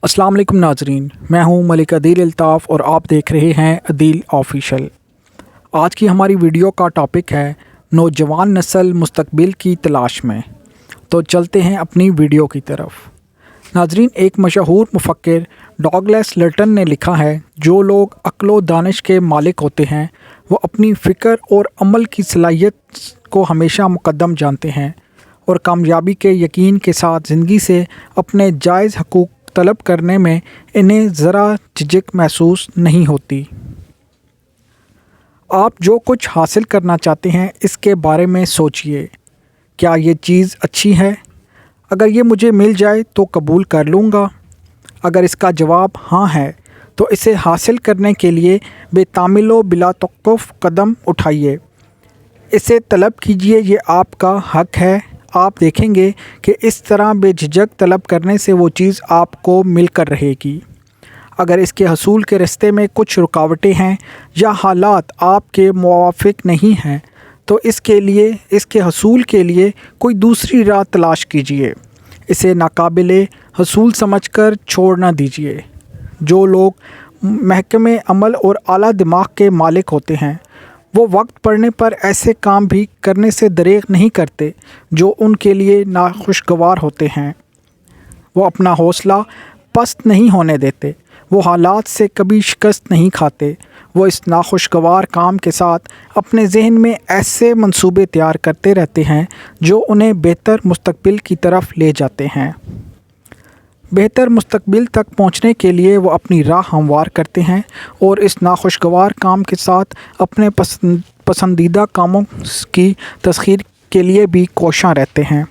अस्सलाम वालेकुम नाजरीन, मैं हूं मलिक अदील अल्ताफ़ और आप देख रहे हैं अदील ऑफिशियल। आज की हमारी वीडियो का टॉपिक है नौजवान नस्ल मुस्तकबिल की तलाश में। तो चलते हैं अपनी वीडियो की तरफ। नाजरीन, एक मशहूर मुफक्किर डॉगलस लर्टन ने लिखा है, जो लोग अक्ल व दानिश के मालिक होते हैं वो अपनी फ़िक्र और अमल की सलाहियत को हमेशा मुक़द्दम जानते हैं और कामयाबी के यकीन के साथ ज़िंदगी से अपने जायज़ हकूक़ तलब करने में इन्हें ज़रा झिझक महसूस नहीं होती। आप जो कुछ हासिल करना चाहते हैं इसके बारे में सोचिए, क्या ये चीज़ अच्छी है? अगर ये मुझे मिल जाए तो कबूल कर लूँगा। अगर इसका जवाब हाँ है तो इसे हासिल करने के लिए बेतामिल व बिला तवक़्क़ुफ़ कदम उठाइए। इसे तलब कीजिए, ये आपका हक़ है। आप देखेंगे कि इस तरह बेझिझक तलब करने से वो चीज़ आपको मिल कर रहेगी। अगर इसके हसूल के रास्ते में कुछ रुकावटें हैं या हालात आपके मुवाफ़िक नहीं हैं तो इसके हसूल के लिए कोई दूसरी राह तलाश कीजिए। इसे नाकाबिले हसूल समझकर छोड़ ना दीजिए। जो लोग महकमे अमल और आला दिमाग के मालिक होते हैं वो वक्त पड़ने पर ऐसे काम भी करने से दरेग नहीं करते जो उनके लिए नाखुशगवार होते हैं। वो अपना हौसला पस्त नहीं होने देते, वो हालात से कभी शिकस्त नहीं खाते। वो इस नाखुशगवार काम के साथ अपने जहन में ऐसे मंसूबे तैयार करते रहते हैं जो उन्हें बेहतर मुस्तकबिल की तरफ ले जाते हैं। बेहतर मुस्तकबिल तक पहुंचने के लिए वो अपनी राह हमवार करते हैं और इस नाखुशगवार काम के साथ अपने पसंदीदा कामों की तस्खीर के लिए भी कोशां रहते हैं।